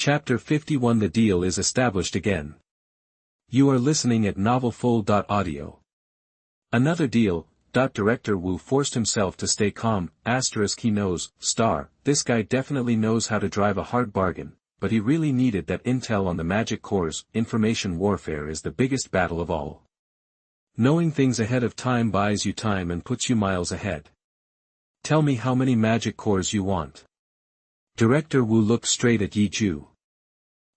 Chapter 51. The deal is established again. You are listening at novelfull.audio. Another deal. Director Wu forced himself to stay calm. He knows, this guy definitely knows how to drive a hard bargain, but he really needed that intel on the magic cores. Information warfare is the biggest battle of all. Knowing things ahead of time buys you time and puts you miles ahead. Tell me how many magic cores you want. Director Wu looked straight at Yi Ju.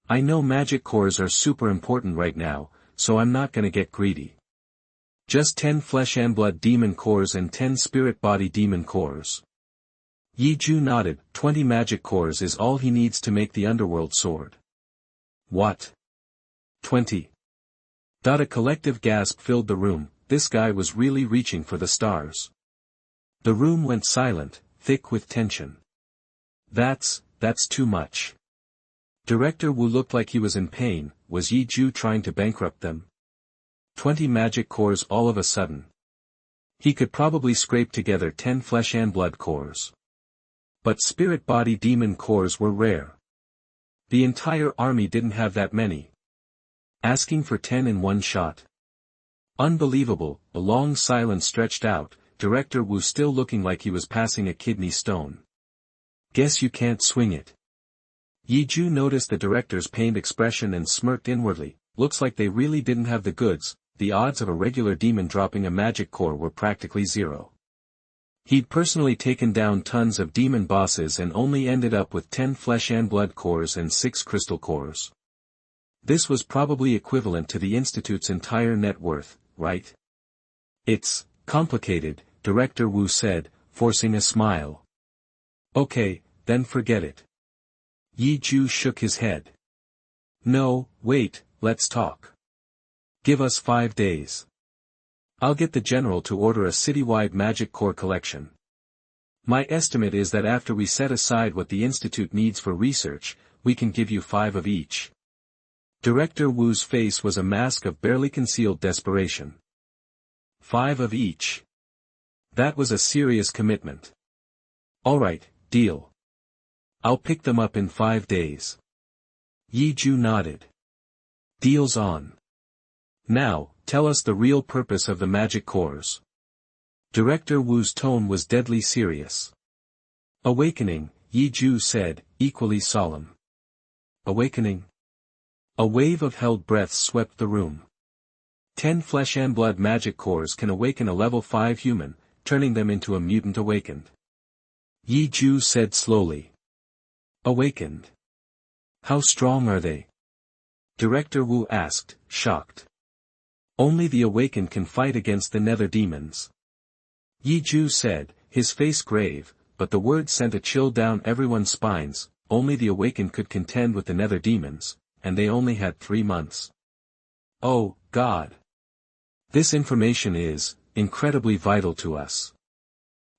I know magic cores are super important right now, so I'm not gonna get greedy. Just 10 flesh and blood demon cores and 10 spirit body demon cores. Yi Ju nodded. 20 magic cores is all he needs to make the underworld sword. What? 20? A collective gasp filled the room. This guy was really reaching for the stars. The room went silent, thick with tension. That's too much. Director Wu looked like he was in pain. Was Yi Ju trying to bankrupt them? 20 magic cores all of a sudden. He could probably scrape together 10 flesh and blood cores. But spirit body demon cores were rare. The entire army didn't have that many. Asking for 10 in one shot. Unbelievable. A long silence stretched out, Director Wu still looking like he was passing a kidney stone. Guess you can't swing it. Yi Ju noticed the director's pained expression and smirked inwardly. Looks like they really didn't have the goods. The odds of a regular demon dropping a magic core were practically zero. He'd personally taken down tons of demon bosses and only ended up with 10 flesh and blood cores and 6 crystal cores. This was probably equivalent to the Institute's entire net worth, right? It's complicated, Director Wu said, forcing a smile. Okay, then forget it. Yi Ju shook his head. No, wait, let's talk. Give us 5 days. I'll get the general to order a citywide magic core collection. My estimate is that after we set aside what the Institute needs for research, we can give you 5 of each. Director Wu's face was a mask of barely concealed desperation. 5 of each. That was a serious commitment. Alright, deal. I'll pick them up in 5 days. Yi Ju nodded. Deal's on. Now, tell us the real purpose of the magic cores. Director Wu's tone was deadly serious. Awakening, Yi Ju said, equally solemn. Awakening? A wave of held breaths swept the room. 10 flesh and blood magic cores can awaken a level 5 human, turning them into a mutant awakened. Yi Ju said slowly. Awakened. How strong are they? Director Wu asked, shocked. Only the awakened can fight against the nether demons. Yi Ju said, his face grave, but the words sent a chill down everyone's spines. Only the awakened could contend with the nether demons, and they only had 3 months. Oh, God. This information is incredibly vital to us.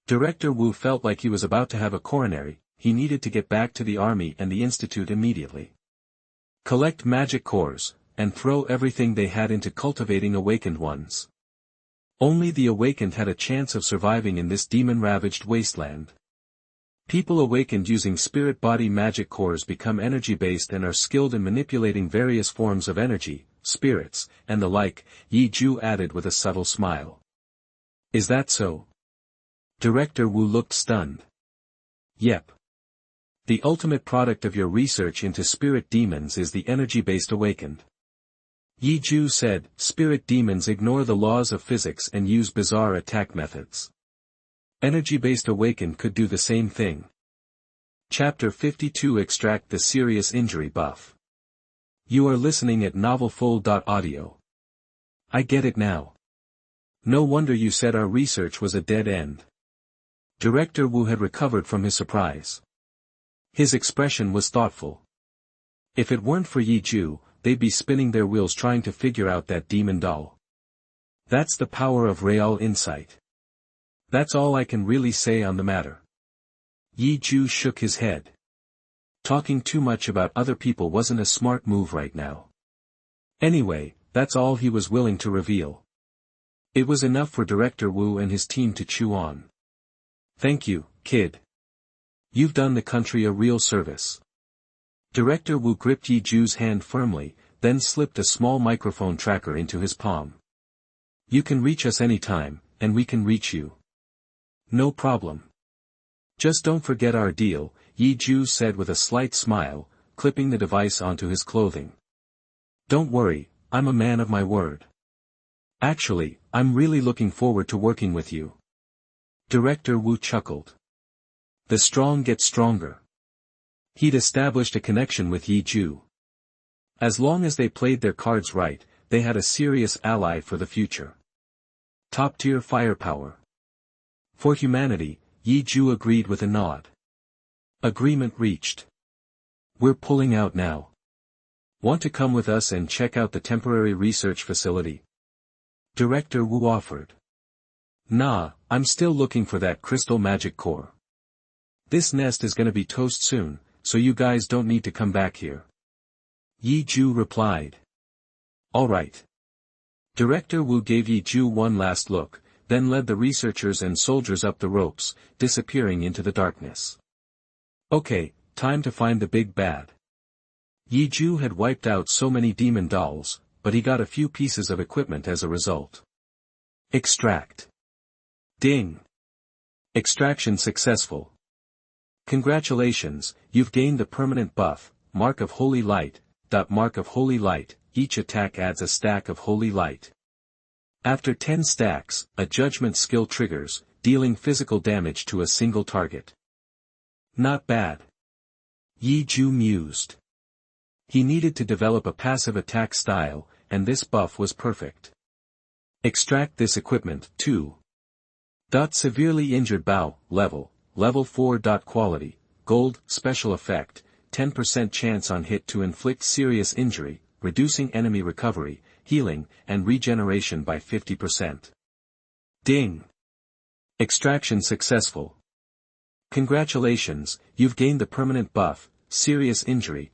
Director Wu felt like he was about to have a coronary. He needed to get back to the army and the institute immediately. Collect magic cores, and throw everything they had into cultivating awakened ones. Only the awakened had a chance of surviving in this demon-ravaged wasteland. People awakened using spirit body magic cores become energy-based and are skilled in manipulating various forms of energy, spirits, and the like, Yi Ju added with a subtle smile. Is that so? Director Wu looked stunned. Yep. The ultimate product of your research into spirit demons is the energy-based awakened. Yi Ju said, spirit demons ignore the laws of physics and use bizarre attack methods. Energy-based awakened could do the same thing. Chapter 52. Extract the serious injury buff. You are listening at novelfull.audio. I get it now. No wonder you said our research was a dead end. Director Wu had recovered from his surprise. His expression was thoughtful. If it weren't for Yi Ju, they'd be spinning their wheels trying to figure out that demon doll. That's the power of real insight. That's all I can really say on the matter. Yi Ju shook his head. Talking too much about other people wasn't a smart move right now. Anyway, that's all he was willing to reveal. It was enough for Director Wu and his team to chew on. Thank you, kid. You've done the country a real service. Director Wu gripped Yi Ju's hand firmly, then slipped a small microphone tracker into his palm. You can reach us anytime, and we can reach you. No problem. Just don't forget our deal, Yi Ju said with a slight smile, clipping the device onto his clothing. Don't worry, I'm a man of my word. Actually, I'm really looking forward to working with you. Director Wu chuckled. The strong get stronger. He'd established a connection with Yi Ju. As long as they played their cards right, they had a serious ally for the future. Top-tier firepower. For humanity, Yi Ju agreed with a nod. Agreement reached. We're pulling out now. Want to come with us and check out the temporary research facility? Director Wu offered. Nah, I'm still looking for that crystal magic core. This nest is gonna be toast soon, so you guys don't need to come back here. Yi Ju replied. Alright. Director Wu gave Yi Ju one last look, then led the researchers and soldiers up the ropes, disappearing into the darkness. Okay, time to find the big bad. Yi Ju had wiped out so many demon dolls, but he got a few pieces of equipment as a result. Extract. Ding. Extraction successful. Congratulations, you've gained the permanent buff, Mark of Holy Light. Mark of Holy Light, each attack adds a stack of Holy Light. After 10 stacks, a judgment skill triggers, dealing physical damage to a single target. Not bad. Yi Ju mused. He needed to develop a passive attack style, and this buff was perfect. Extract this equipment, too. Severely injured bow, level 4. Quality, gold, special effect, 10% chance on hit to inflict serious injury, reducing enemy recovery, healing, and regeneration by 50%. Ding. Extraction successful. Congratulations, you've gained the permanent buff, serious injury.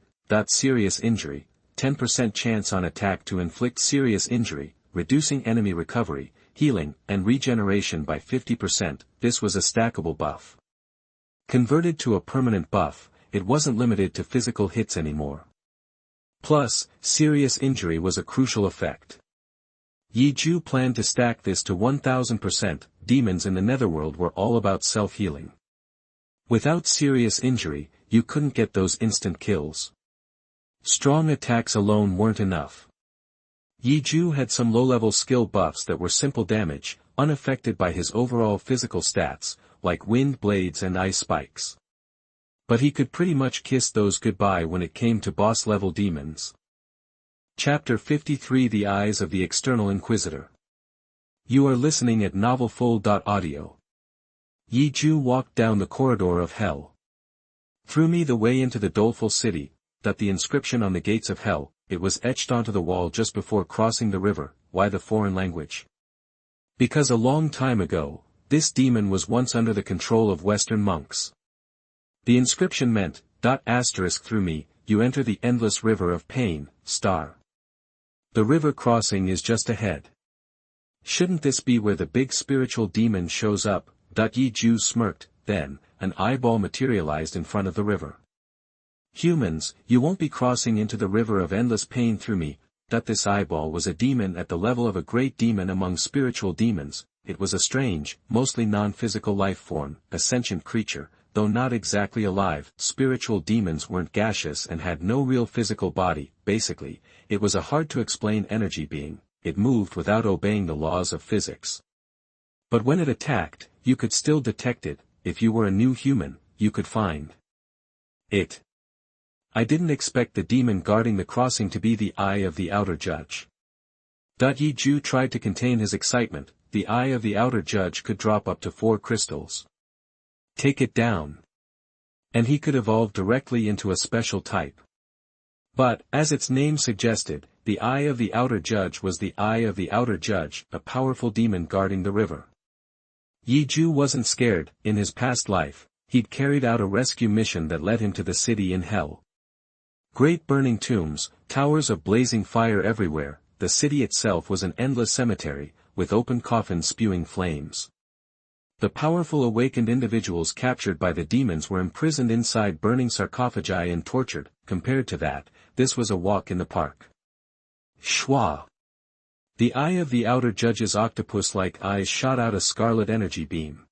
Serious injury, 10% chance on attack to inflict serious injury, reducing enemy recovery, healing, and regeneration by 50%. This was a stackable buff. Converted to a permanent buff, it wasn't limited to physical hits anymore. Plus, serious injury was a crucial effect. Yi Ju planned to stack this to 1000%. Demons in the netherworld were all about self-healing. Without serious injury, you couldn't get those instant kills. Strong attacks alone weren't enough. Yi Ju had some low-level skill buffs that were simple damage, unaffected by his overall physical stats, like wind blades and ice spikes. But he could pretty much kiss those goodbye when it came to boss-level demons. Chapter 53 The Eyes of the External Inquisitor. You are listening at novelfull.audio. Yi Ju walked down the corridor of hell. Through me the way into the doleful city, the inscription on the gates of hell, it was etched onto the wall just before crossing the river. Why the foreign language? Because a long time ago, this demon was once under the control of Western monks. The inscription meant, through me, you enter the endless river of pain, star. The river crossing is just ahead. Shouldn't this be where the big spiritual demon shows up? Yi Ju smirked, then, an eyeball materialized in front of the river. Humans, you won't be crossing into the river of endless pain through me. This eyeball was a demon at the level of a great demon among spiritual demons. It was a strange, mostly non-physical life form, a sentient creature. Though not exactly alive, spiritual demons weren't gaseous and had no real physical body. Basically, it was a hard-to-explain energy being. It moved without obeying the laws of physics. But when it attacked, you could still detect it. If you were a new human, you could find it. I didn't expect the demon guarding the crossing to be the Eye of the Outer Judge. Yi Ju tried to contain his excitement. The Eye of the Outer Judge could drop up to 4 crystals. Take it down. And he could evolve directly into a special type. But, as its name suggested, the Eye of the Outer Judge was the Eye of the Outer Judge, a powerful demon guarding the river. Yi Ju wasn't scared. In his past life, he'd carried out a rescue mission that led him to the city in hell. Great burning tombs, towers of blazing fire everywhere, the city itself was an endless cemetery, with open coffins spewing flames. The powerful awakened individuals captured by the demons were imprisoned inside burning sarcophagi and tortured, compared to that, this was a walk in the park. Schwa! The eye of the outer judge's octopus-like eyes shot out a scarlet energy beam.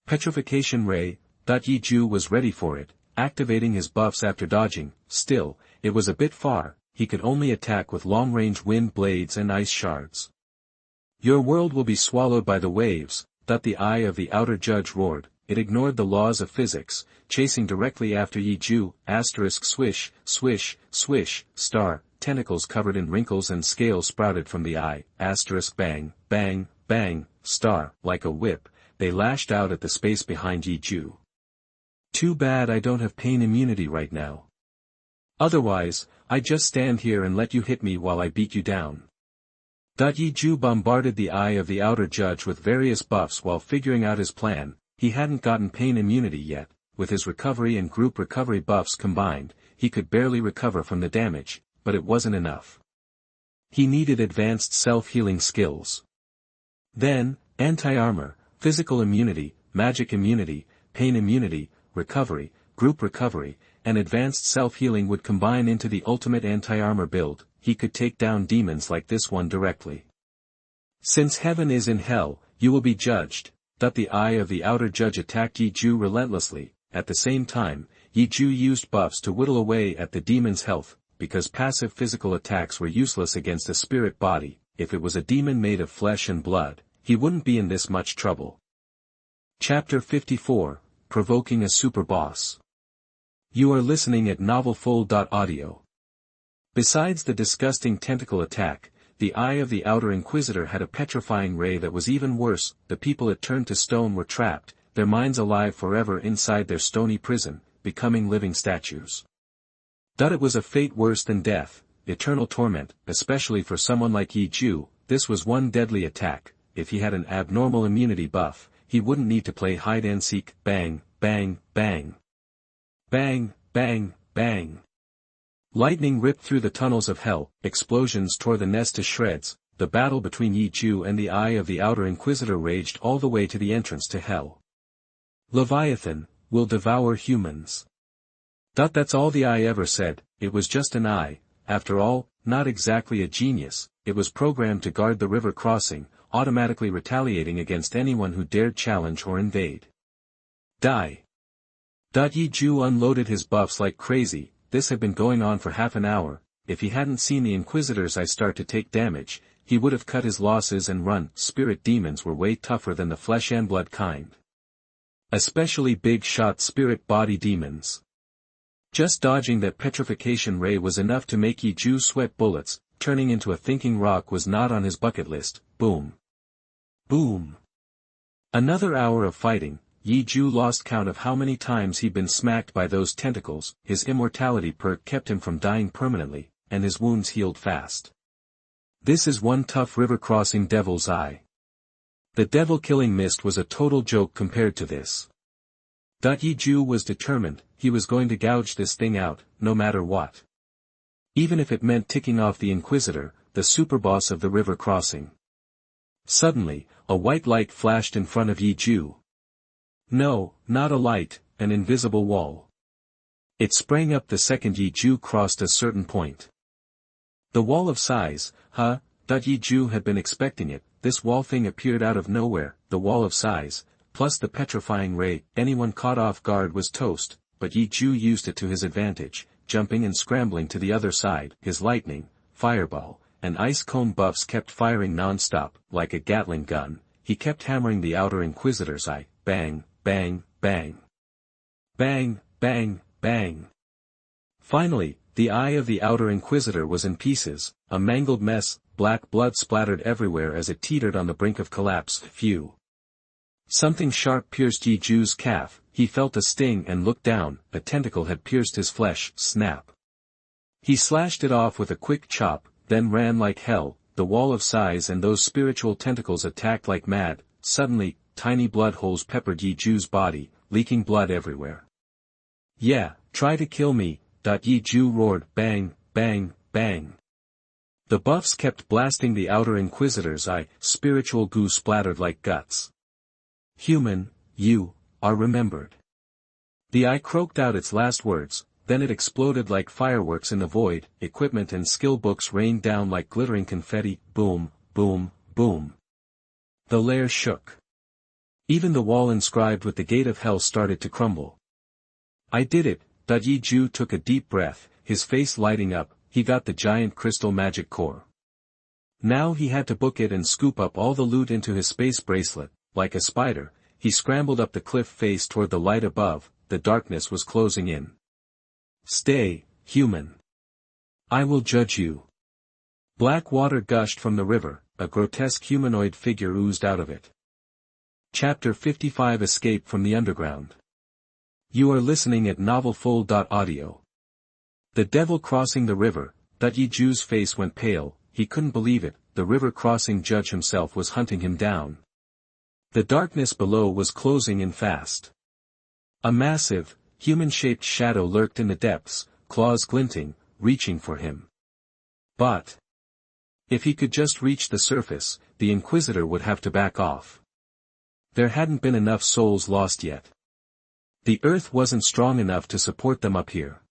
Petrification ray. Yi Ju was ready for it, activating his buffs after dodging. Still, it was a bit far, he could only attack with long-range wind blades and ice shards. Your world will be swallowed by the waves, the eye of the outer judge roared. It ignored the laws of physics, chasing directly after Yi Ju. Swish, swish, swish, star, tentacles covered in wrinkles and scales sprouted from the eye. Bang, bang, bang, star, like a whip, they lashed out at the space behind Yi Ju. Too bad I don't have pain immunity right now. Otherwise, I just stand here and let you hit me while I beat you down. Yi Ju bombarded the eye of the outer judge with various buffs while figuring out his plan. He hadn't gotten pain immunity yet. With his recovery and group recovery buffs combined, he could barely recover from the damage, but it wasn't enough. He needed advanced self-healing skills. Then, anti-armor, physical immunity, magic immunity, pain immunity, recovery, group recovery, and advanced self-healing would combine into the ultimate anti-armor build. He could take down demons like this one directly. Since heaven is in hell, you will be judged. The eye of the outer judge attacked Yi Ju relentlessly. At the same time, Yi Ju used buffs to whittle away at the demon's health, because passive physical attacks were useless against a spirit body. If it was a demon made of flesh and blood, he wouldn't be in this much trouble. Chapter 54, Provoking a Super Boss. You are listening at novelfull.audio. Besides the disgusting tentacle attack, the eye of the outer Inquisitor had a petrifying ray that was even worse. The people it turned to stone were trapped, their minds alive forever inside their stony prison, becoming living statues. It was a fate worse than death, eternal torment, especially for someone like Yi Ju. This was one deadly attack. If he had an abnormal immunity buff, he wouldn't need to play hide-and-seek. Bang, bang, bang. Bang, bang, bang. Lightning ripped through the tunnels of hell, explosions tore the nest to shreds. The battle between Yi Ju and the eye of the outer Inquisitor raged all the way to the entrance to hell. Leviathan, will devour humans. That's all the eye ever said. It was just an eye, after all, not exactly a genius. It was programmed to guard the river crossing, automatically retaliating against anyone who dared challenge or invade. Die. Yi Ju unloaded his buffs like crazy. This had been going on for half an hour. If he hadn't seen the Inquisitor's eye start to take damage, he would have cut his losses and run. Spirit demons were way tougher than the flesh and blood kind. Especially big-shot spirit body demons. Just dodging that petrification ray was enough to make Yi Ju sweat bullets. Turning into a thinking rock was not on his bucket list. Boom. Boom. Another hour of fighting. Yi Ju lost count of how many times he'd been smacked by those tentacles. His immortality perk kept him from dying permanently, and his wounds healed fast. This is one tough river-crossing devil's eye. The devil-killing mist was a total joke compared to this. Yi Ju was determined. He was going to gouge this thing out, no matter what. Even if it meant ticking off the Inquisitor, the superboss of the river crossing. Suddenly, a white light flashed in front of Yi Ju. No, not a light, an invisible wall. It sprang up the second Yi Ju crossed a certain point. The wall of size, Yi Ju had been expecting it. This wall thing appeared out of nowhere. The wall of size, plus the petrifying ray. Anyone caught off guard was toast, but Yi Ju used it to his advantage, jumping and scrambling to the other side. His lightning, fireball, and ice cone buffs kept firing non-stop, like a Gatling gun. He kept hammering the outer Inquisitor's eye. Bang, bang, bang. Bang, bang, bang. Finally, the eye of the outer Inquisitor was in pieces, a mangled mess. Black blood splattered everywhere as it teetered on the brink of collapse. Phew. Something sharp pierced Yi Ju's calf. He felt a sting and looked down. A tentacle had pierced his flesh. Snap. He slashed it off with a quick chop, then ran like hell. The wall of size and those spiritual tentacles attacked like mad. Suddenly, tiny blood holes peppered Yi Ju's body, leaking blood everywhere. Yeah, try to kill me. Yi Ju roared. Bang, bang, bang. The buffs kept blasting the outer Inquisitor's eye. Spiritual goo splattered like guts. Human, you are remembered. The eye croaked out its last words. then it exploded like fireworks in the void, equipment and skill books rained down like glittering confetti, boom, boom, boom. The lair shook. Even the wall inscribed with the gate of hell started to crumble. I did it, Yi Ju took a deep breath, his face lighting up, he got the giant crystal magic core. Now he had to book it and scoop up all the loot into his space bracelet. Like a spider, he scrambled up the cliff face toward the light above, the darkness was closing in. Stay, human. I will judge you. Black water gushed from the river, a grotesque humanoid figure oozed out of it. Chapter 55 Escape from the Underground. You are listening at novelfull.audio. The devil crossing the river, Yi Ju's face went pale, he couldn't believe it, the river crossing judge himself was hunting him down. The darkness below was closing in fast. A massive, human-shaped shadow lurked in the depths, claws glinting, reaching for him. But if he could just reach the surface, the Inquisitor would have to back off. There hadn't been enough souls lost yet. The earth wasn't strong enough to support them up here.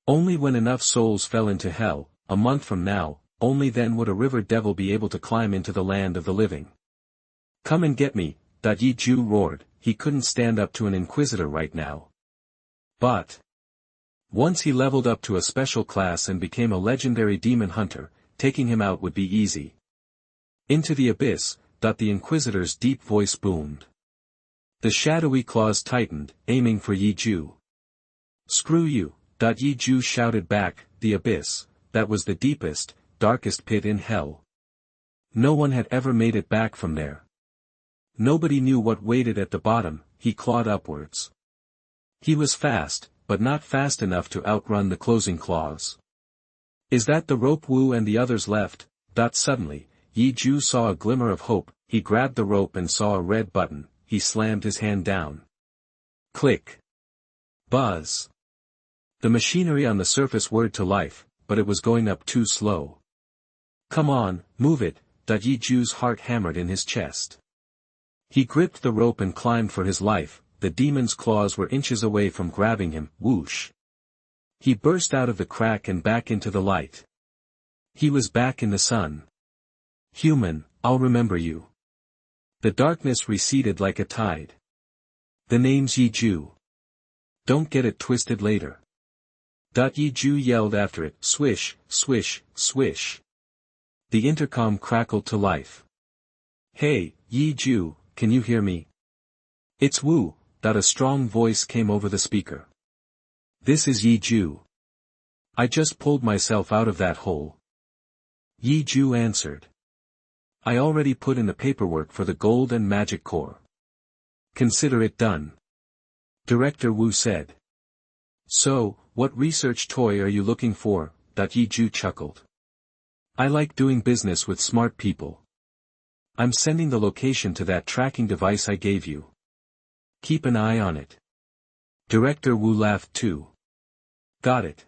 Only when enough souls fell into hell, a month from now, only then would a river devil be able to climb into the land of the living. Come and get me, Yi Ju roared, he couldn't stand up to an Inquisitor right now. But once he leveled up to a special class and became a legendary demon hunter, taking him out would be easy. Into the abyss, the Inquisitor's deep voice boomed. The shadowy claws tightened, aiming for Yi Ju. Screw you, Yi Ju shouted back, the abyss, that was the deepest, darkest pit in hell. No one had ever made it back from there. Nobody knew what waited at the bottom, he clawed upwards. He was fast, but not fast enough to outrun the closing claws. Is that the rope? Wu and the others left. Suddenly, Yi Ju saw a glimmer of hope, he grabbed the rope and saw a red button, he slammed his hand down. Click. Buzz. The machinery on the surface whirred to life, but it was going up too slow. Come on, move it, Yi Ju's heart hammered in his chest. He gripped the rope and climbed for his life, the demon's claws were inches away from grabbing him, whoosh. He burst out of the crack and back into the light. He was back in the sun. Human, I'll remember you. The darkness receded like a tide. The name's Yi Ju. Don't get it twisted later. Yi Ju yelled after it, swish, swish, swish. The intercom crackled to life. Hey, Yi Ju, can you hear me? It's Wu, a strong voice came over the speaker. This is Yi Ju. I just pulled myself out of that hole. Yi Ju answered. I already put in the paperwork for the gold and magic core. Consider it done. Director Wu said. So, what research toy are you looking for? Yi Ju chuckled. I like doing business with smart people. I'm sending the location to that tracking device I gave you. Keep an eye on it. Director Wu laughed too. Got it.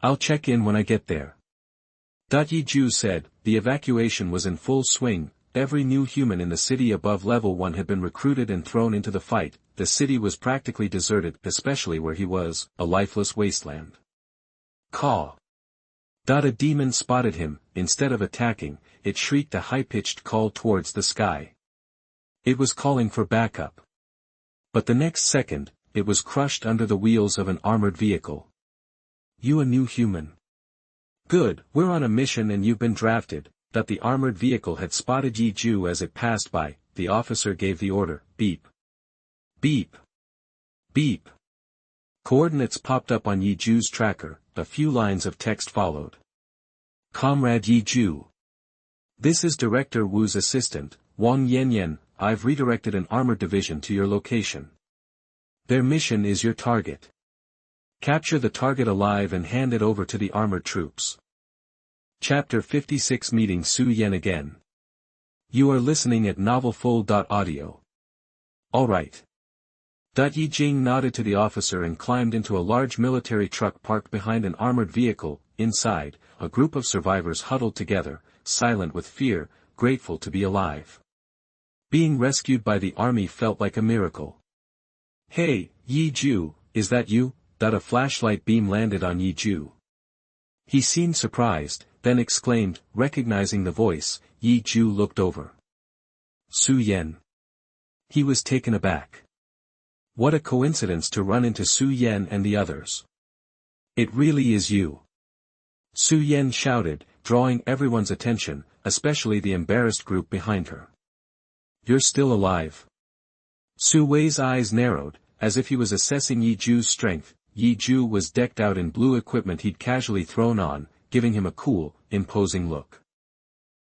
I'll check in when I get there. Yi Ju said, the evacuation was in full swing, every new human in the city above level 1 had been recruited and thrown into the fight, the city was practically deserted, especially where he was, a lifeless wasteland. Caw. A demon spotted him, instead of attacking, it shrieked a high-pitched call towards the sky. It was calling for backup. But the next second, it was crushed under the wheels of an armored vehicle. You a new human? Good, we're on a mission and you've been drafted. The armored vehicle had spotted Yi Ju as it passed by, the officer gave the order, beep. Beep. Beep. Coordinates popped up on Yi Ju's tracker, a few lines of text followed. Comrade Yi Ju. This is Director Wu's assistant, Wang Yanyan, I've redirected an armored division to your location. Their mission is your target. Capture the target alive and hand it over to the armored troops. Chapter 56 Meeting Su Yen again. You are listening at novelfull.audio. Alright. Yi Jing nodded to the officer and climbed into a large military truck parked behind an armored vehicle. Inside, a group of survivors huddled together, silent with fear, grateful to be alive. Being rescued by the army felt like a miracle. Hey, Yi Ju, is that you? that a flashlight beam landed on Yi Ju. He seemed surprised, then exclaimed, recognizing the voice. Yi Ju looked over. Su Yen. He was taken aback. What a coincidence to run into Su Yen and the others. It really is you. Su Yen shouted, drawing everyone's attention, especially the embarrassed group behind her. You're still alive. Su Wei's eyes narrowed, as if he was assessing Yi Ju's strength. Yi Ju was decked out in blue equipment he'd casually thrown on, giving him a cool, imposing look.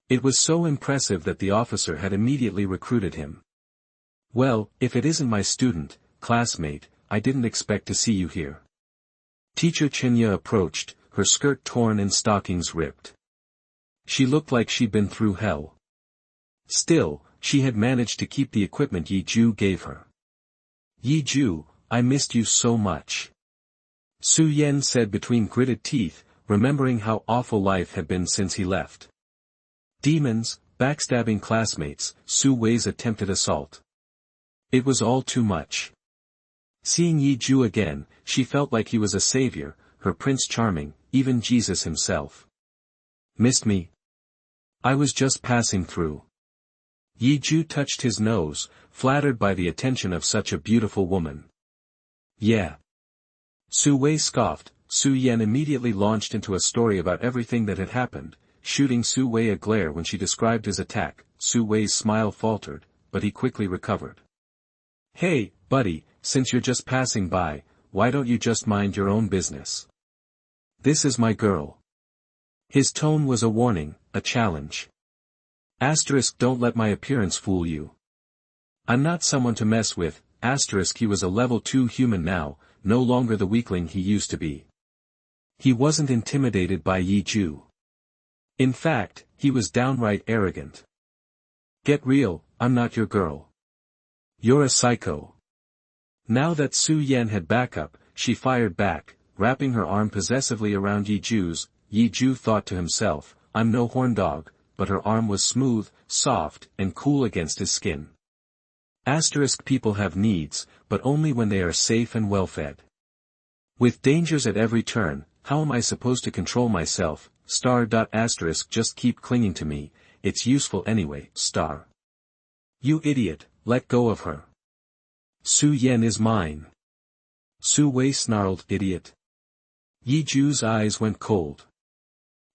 It was so impressive that the officer had immediately recruited him. Well, if it isn't my student, classmate, I didn't expect to see you here. Teacher Chinya approached, her skirt torn and stockings ripped. She looked like she'd been through hell. Still, she had managed to keep the equipment Yi Ju gave her. Yi Ju, I missed you so much. Su Yen said between gritted teeth, remembering how awful life had been since he left. Demons, backstabbing classmates, Su Wei's attempted assault. It was all too much. Seeing Yi Ju again, she felt like he was a savior, her Prince Charming, even Jesus himself. Missed me? I was just passing through. Yi Ju touched his nose, flattered by the attention of such a beautiful woman. Yeah. Su Wei scoffed. Su Yen immediately launched into a story about everything that had happened, shooting Su Wei a glare when she described his attack. Su Wei's smile faltered, but he quickly recovered. Hey, buddy, since you're just passing by, why don't you just mind your own business? This is my girl. His tone was a warning, a challenge. Don't let my appearance fool you. I'm not someone to mess with. He was a level 2 human now, no longer the weakling he used to be. He wasn't intimidated by Yi Ju. In fact, he was downright arrogant. Get real, I'm not your girl. You're a psycho. Now that Su Yen had backup, she fired back, wrapping her arm possessively around Yi Ju's. Yi Ju thought to himself, I'm no horn dog, but her arm was smooth, soft, and cool against his skin. People have needs, but only when they are safe and well-fed. With dangers at every turn, how am I supposed to control myself? Just keep clinging to me, it's useful anyway. You idiot, let go of her. Su Yen is mine. Su Wei snarled, idiot. Yi Ju's eyes went cold.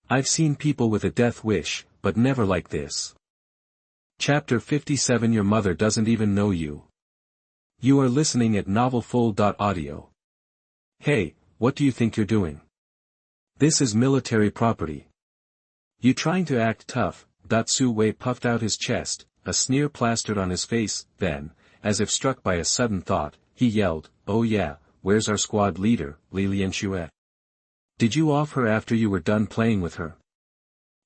I've seen people with a death wish, but never like this. Chapter 57 Your mother doesn't even know you. You are listening at novelfull.audio. Hey, what do you think you're doing? This is military property. You trying to act tough? Su Wei puffed out his chest, a sneer plastered on his face, then, as if struck by a sudden thought, he yelled, oh yeah, where's our squad leader, Li Lianxue? Did you off her after you were done playing with her?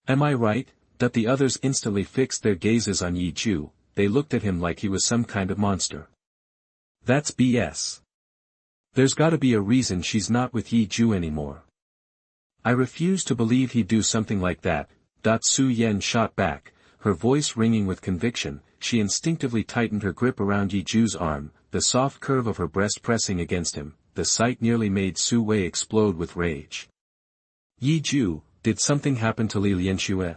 Am I right? The others instantly fixed their gazes on Yi Ju. They looked at him like he was some kind of monster. That's BS. There's gotta be a reason she's not with Yi Ju anymore. I refuse to believe he'd do something like that. Su Yen shot back, her voice ringing with conviction. She instinctively tightened her grip around Yi Ju's arm, the soft curve of her breast pressing against him. The sight nearly made Su Wei explode with rage. Yi Ju, did something happen to Li Lianxue?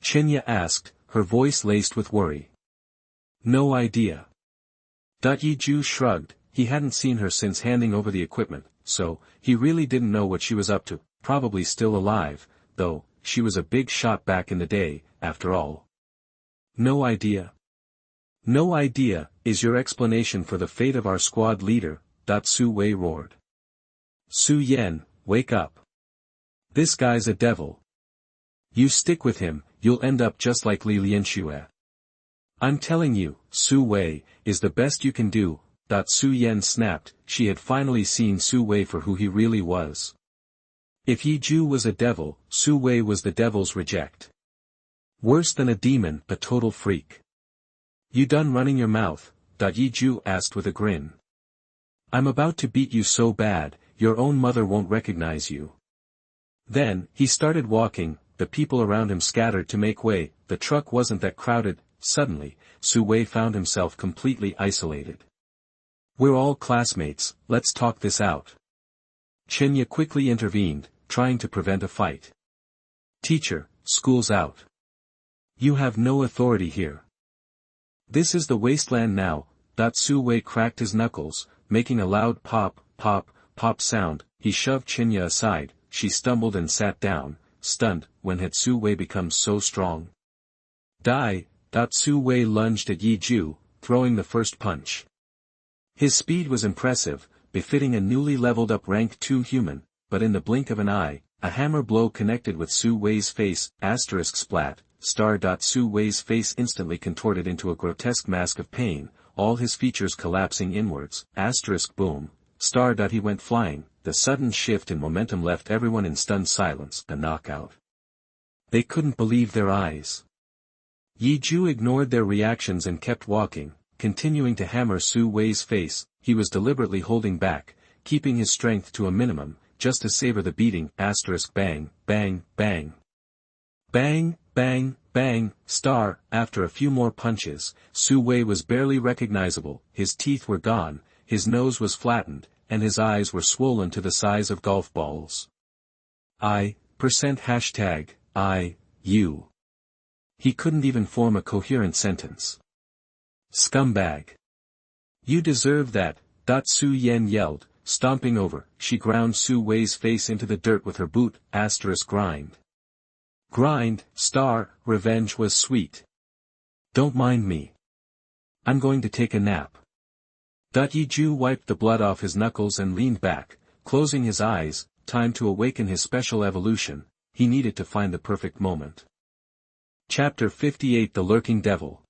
Chinya asked, her voice laced with worry. No idea. Yi Ju shrugged. He hadn't seen her since handing over the equipment, so, he really didn't know what she was up to. Probably still alive, though, she was a big shot back in the day, after all. No idea. No idea, is your explanation for the fate of our squad leader, Su Wei roared. Su Yen, wake up. This guy's a devil. You stick with him, you'll end up just like Li Lianxue. I'm telling you, Su Wei, is the best you can do. Su Yen snapped. She had finally seen Su Wei for who he really was. If Yi Ju was a devil, Su Wei was the devil's reject. Worse than a demon, a total freak. You done running your mouth? Yi Ju asked with a grin. I'm about to beat you so bad, your own mother won't recognize you. Then, he started walking. The people around him scattered to make way. The truck wasn't that crowded. Suddenly, Su Wei found himself completely isolated. We're all classmates, let's talk this out. Chinya quickly intervened, trying to prevent a fight. Teacher, school's out. You have no authority here. This is the Wasteland now. Su Wei cracked his knuckles, making a loud pop, pop, pop sound. He shoved Chinya aside. She stumbled and sat down, stunned. When had Su Wei become so strong? Die! Su Wei lunged at Yi Ju, throwing the first punch. His speed was impressive, befitting a newly leveled up rank 2 human, but in the blink of an eye, a hammer blow connected with Su Wei's face, *splat, Su Wei's face instantly contorted into a grotesque mask of pain, all his features collapsing inwards, *boom, he went flying. The sudden shift in momentum left everyone in stunned silence, a knockout. They couldn't believe their eyes. Yi Ju ignored their reactions and kept walking, continuing to hammer Su Wei's face. He was deliberately holding back, keeping his strength to a minimum, just to savor the beating, bang, bang, bang. Bang, bang, bang, after a few more punches, Su Wei was barely recognizable, his teeth were gone, his nose was flattened, and his eyes were swollen to the size of golf balls. You. He couldn't even form a coherent sentence. Scumbag. You deserve that, Su Yen yelled, stomping over. She ground Su Wei's face into the dirt with her boot, grind. Grind, revenge was sweet. Don't mind me. I'm going to take a nap. Yi Ju wiped the blood off his knuckles and leaned back, closing his eyes. Time to awaken his special evolution. He needed to find the perfect moment. Chapter 58 The Lurking Devil.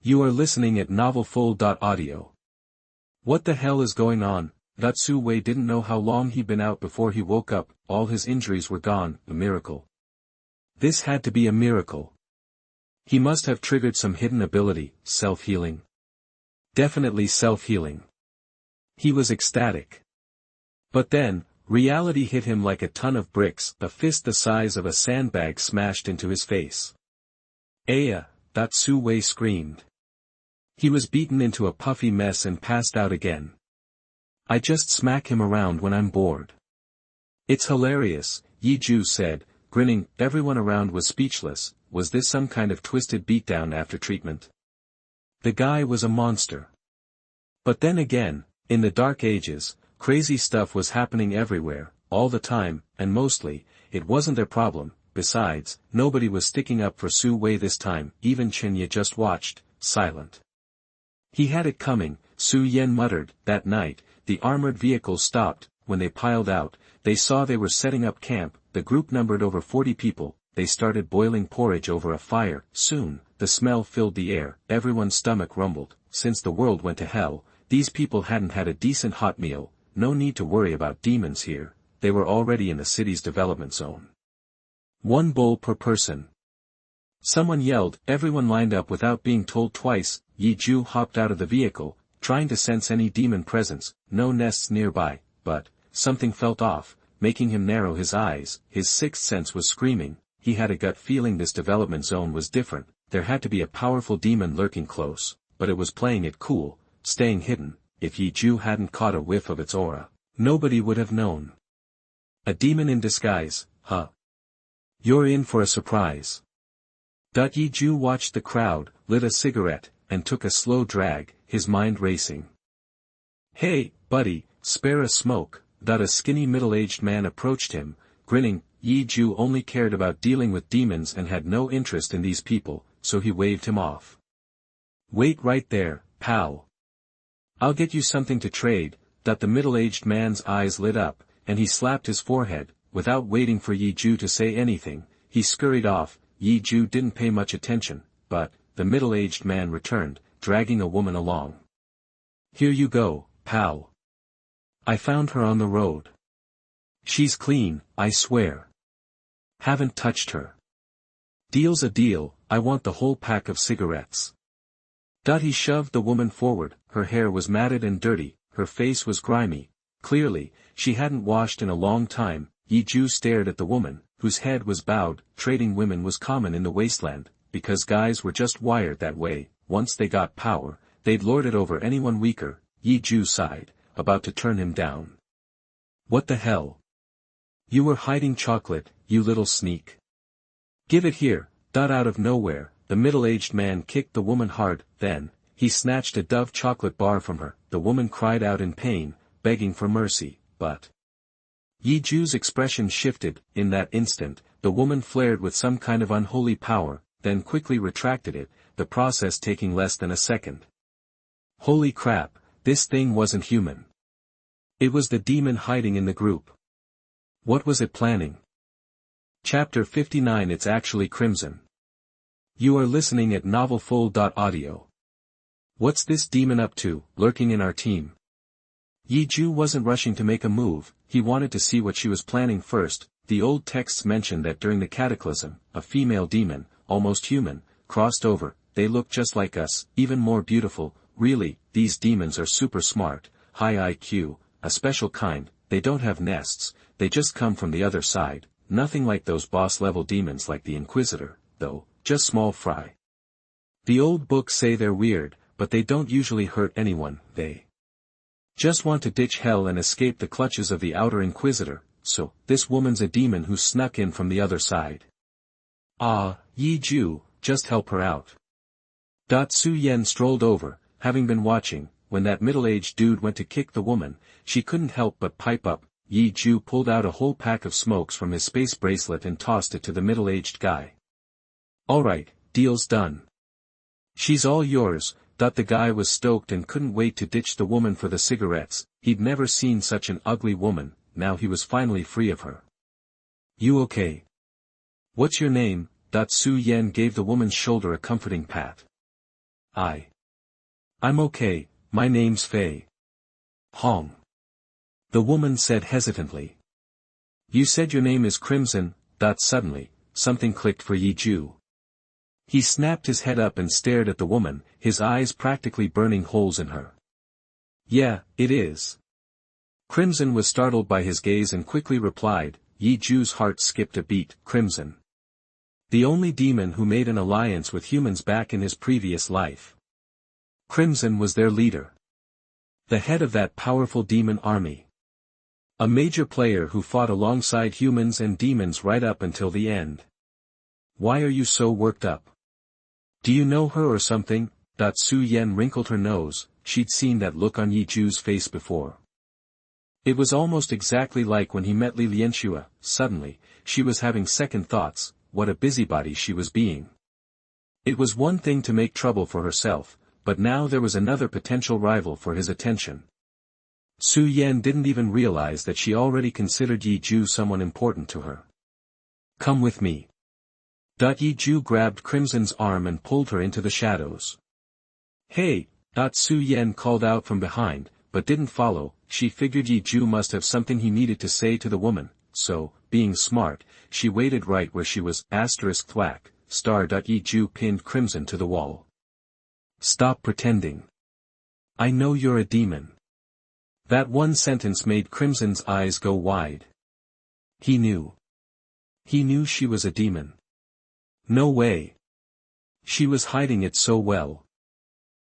You are listening at novelfull.audio. What the hell is going on? Su Wei didn't know how long he'd been out before he woke up. All his injuries were gone. A miracle. This had to be a miracle. He must have triggered some hidden ability, self-healing. Definitely self-healing. He was ecstatic. But then, reality hit him like a ton of bricks. A fist the size of a sandbag smashed into his face. Aya! Su Wei screamed. He was beaten into a puffy mess and passed out again. I just smack him around when I'm bored. It's hilarious, Yi Ju said, grinning. Everyone around was speechless. Was this some kind of twisted beatdown after treatment? The guy was a monster. But then again, in the Dark Ages, crazy stuff was happening everywhere, all the time, and mostly, it wasn't their problem. Besides, nobody was sticking up for Su Wei this time. Even Chinya just watched, silent. He had it coming, Su Yen muttered. That night, the armored vehicles stopped. When they piled out, they saw they were setting up camp. The group numbered over 40 people. They started boiling porridge over a fire. Soon, the smell filled the air. Everyone's stomach rumbled. Since the world went to hell, these people hadn't had a decent hot meal. No need to worry about demons here. They were already in the city's development zone. 1 bowl per person. Someone yelled. Everyone lined up without being told twice. Yi Ju hopped out of the vehicle, trying to sense any demon presence. No nests nearby, but something felt off, making him narrow his eyes. His sixth sense was screaming. He had a gut feeling this development zone was different. There had to be a powerful demon lurking close, but it was playing it cool, staying hidden. If Yi Ju hadn't caught a whiff of its aura, nobody would have known. A demon in disguise, huh? You're in for a surprise. Yi Ju watched the crowd, lit a cigarette, and took a slow drag, his mind racing. Hey, buddy, spare a smoke. A skinny middle-aged man approached him, grinning. Yi Ju only cared about dealing with demons and had no interest in these people, so he waved him off. Wait right there, pal. I'll get you something to trade. The middle-aged man's eyes lit up, and he slapped his forehead. Without waiting for Yi Ju to say anything, he scurried off. Yi Ju didn't pay much attention, but the middle-aged man returned, dragging a woman along. Here you go, pal. I found her on the road. She's clean, I swear. Haven't touched her. Deal's a deal. I want the whole pack of cigarettes. He shoved the woman forward. Her hair was matted and dirty, her face was grimy. Clearly, she hadn't washed in a long time. Yi Ju stared at the woman, whose head was bowed. Trading women was common in the Wasteland, because guys were just wired that way. Once they got power, they'd lord it over anyone weaker. Yi Ju sighed, about to turn him down. What the hell? You were hiding chocolate, you little sneak. Give it here. Out of nowhere, the middle-aged man kicked the woman hard, then, he snatched a Dove chocolate bar from her. The woman cried out in pain, begging for mercy, but Yi Ju's expression shifted. In that instant, the woman flared with some kind of unholy power, then quickly retracted it, the process taking less than a second. Holy crap, this thing wasn't human. It was the demon hiding in the group. What was it planning? Chapter 59. It's actually Crimson. You are listening at novelfull.audio. What's this demon up to, lurking in our team? Yi Ju wasn't rushing to make a move, he wanted to see what she was planning first. The old texts mentioned that during the cataclysm, a female demon, almost human, crossed over. They look just like us, even more beautiful. Really, these demons are super smart, high IQ, a special kind. They don't have nests, they just come from the other side. Nothing like those boss-level demons like the Inquisitor, though, just small fry. The old books say they're weird, but they don't usually hurt anyone. They just want to ditch hell and escape the clutches of the outer Inquisitor. So, this woman's a demon who snuck in from the other side. Ah, Yi Ju, just help her out. Su Yen strolled over, having been watching. When that middle-aged dude went to kick the woman, she couldn't help but pipe up. Yi Ju pulled out a whole pack of smokes from his space bracelet and tossed it to the middle-aged guy. Alright, deal's done. She's all yours. The guy was stoked and couldn't wait to ditch the woman for the cigarettes. He'd never seen such an ugly woman, now he was finally free of her. You okay? What's your name? Su Yen gave the woman's shoulder a comforting pat. I'm okay, my name's Fei Hong. The woman said hesitantly. You said your name is Crimson. Suddenly, something clicked for Yi Ju. He snapped his head up and stared at the woman, his eyes practically burning holes in her. Yeah, it is. Crimson was startled by his gaze and quickly replied. Yi Ju's heart skipped a beat. Crimson. The only demon who made an alliance with humans back in his previous life. Crimson was their leader. The head of that powerful demon army. A major player who fought alongside humans and demons right up until the end. Why are you so worked up? Do you know her or something? Su Yen wrinkled her nose. She'd seen that look on Yi Ju's face before. It was almost exactly like when he met Li Lianxue. Suddenly, she was having second thoughts. What a busybody she was being. It was one thing to make trouble for herself, but now there was another potential rival for his attention. Su Yen didn't even realize that she already considered Yi Ju someone important to her. Come with me. Yi Ju grabbed Crimson's arm and pulled her into the shadows. Hey! Su Yen called out from behind, but didn't follow. She figured Yi Ju must have something he needed to say to the woman, so, being smart, she waited right where she was. Thwack, star. Yi Ju pinned Crimson to the wall. Stop pretending. I know you're a demon. That one sentence made Crimson's eyes go wide. He knew. He knew she was a demon. No way. She was hiding it so well.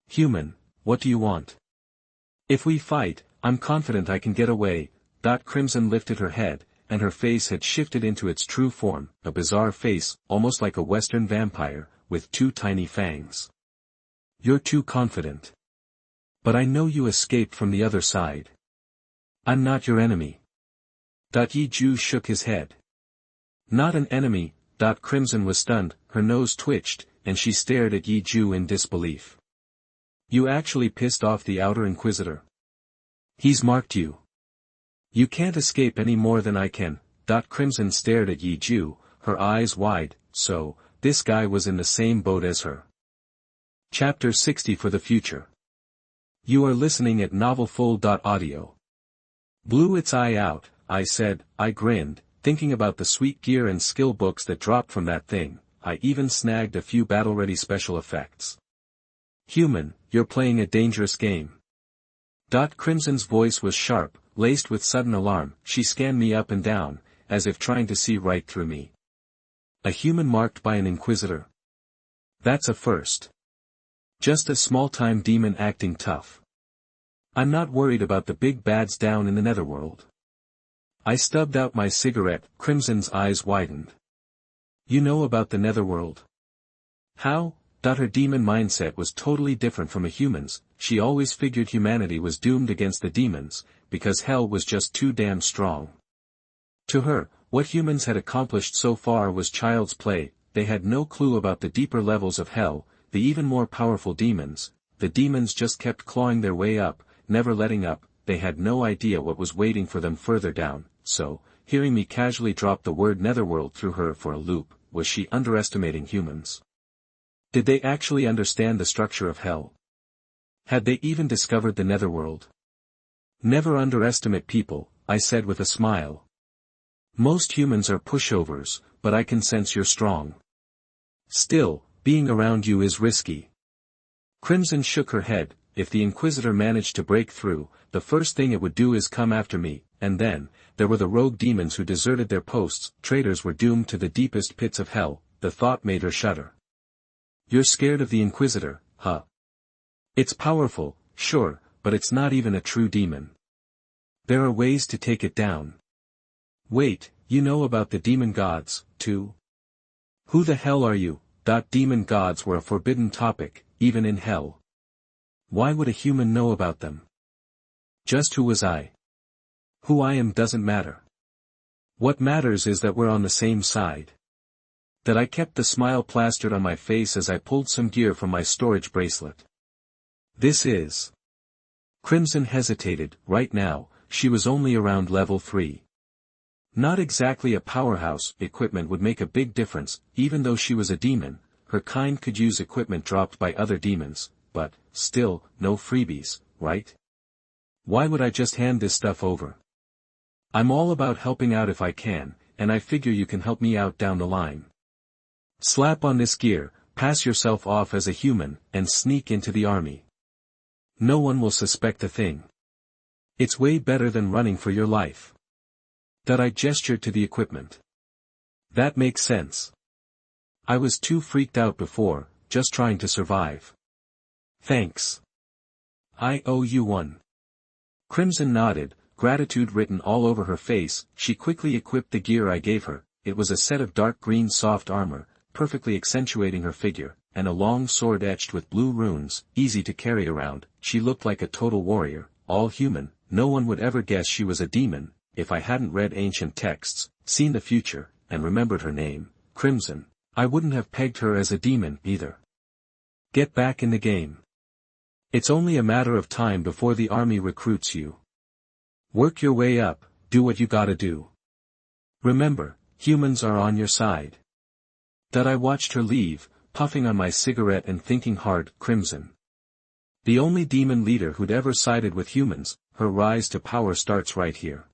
Human, what do you want? If we fight, I'm confident I can get away. Crimson lifted her head, and her face had shifted into its true form, a bizarre face, almost like a Western vampire, with two tiny fangs. You're too confident. But I know you escaped from the other side. I'm not your enemy. Yi Ju shook his head. Not an enemy. Crimson was stunned, her nose twitched, and she stared at Yi Ju in disbelief. You actually pissed off the outer Inquisitor. He's marked you. You can't escape any more than I can. Crimson stared at Yi Ju, her eyes wide. So, this guy was in the same boat as her. Chapter 60 for the future. You are listening at novelfull.audio. Blew its eye out, I said. I grinned, thinking about the sweet gear and skill books that dropped from that thing. I even snagged a few battle-ready special effects. Human, you're playing a dangerous game. Crimson's voice was sharp, laced with sudden alarm. She scanned me up and down, as if trying to see right through me. A human marked by an Inquisitor. That's a first. Just a small-time demon acting tough. I'm not worried about the big bads down in the netherworld. I stubbed out my cigarette. Crimson's eyes widened. You know about the netherworld? How? Her demon mindset was totally different from a human's. She always figured humanity was doomed against the demons, because hell was just too damn strong. To her, what humans had accomplished so far was child's play. They had no clue about the deeper levels of hell, the even more powerful demons. The demons just kept clawing their way up, never letting up. They had no idea what was waiting for them further down. So, hearing me casually drop the word netherworld threw her for a loop. Was she underestimating humans? Did they actually understand the structure of hell? Had they even discovered the netherworld? Never underestimate people, I said with a smile. Most humans are pushovers, but I can sense you're strong. Still, being around you is risky. Crimson shook her head. If the Inquisitor managed to break through, the first thing it would do is come after me, and then, there were the rogue demons who deserted their posts. Traitors were doomed to the deepest pits of hell. The thought made her shudder. You're scared of the Inquisitor, huh? It's powerful, sure, but it's not even a true demon. There are ways to take it down. Wait, you know about the demon gods, too? Who the hell are you? Demon gods were a forbidden topic, even in hell. Why would a human know about them? Just who was I? Who I am doesn't matter. What matters is that we're on the same side. That I kept the smile plastered on my face as I pulled some gear from my storage bracelet. This is... Crimson hesitated. Right now, she was only around level 3. Not exactly a powerhouse. Equipment would make a big difference. Even though she was a demon, her kind could use equipment dropped by other demons, but, still, no freebies, right? Why would I just hand this stuff over? I'm all about helping out if I can, and I figure you can help me out down the line. Slap on this gear, pass yourself off as a human, and sneak into the army. No one will suspect a thing. It's way better than running for your life. I gestured to the equipment. That makes sense. I was too freaked out before, just trying to survive. Thanks. I owe you one. Crimson nodded, gratitude written all over her face. She quickly equipped the gear I gave her. It was a set of dark green soft armor, perfectly accentuating her figure, and a long sword etched with blue runes, easy to carry around. She looked like a total warrior, all human. No one would ever guess she was a demon. If I hadn't read ancient texts, seen the future, and remembered her name, Crimson, I wouldn't have pegged her as a demon either. Get back in the game. It's only a matter of time before the army recruits you. Work your way up, do what you gotta do. Remember, humans are on your side. I watched her leave, puffing on my cigarette and thinking hard. Crimson. The only demon leader who'd ever sided with humans. Her rise to power starts right here.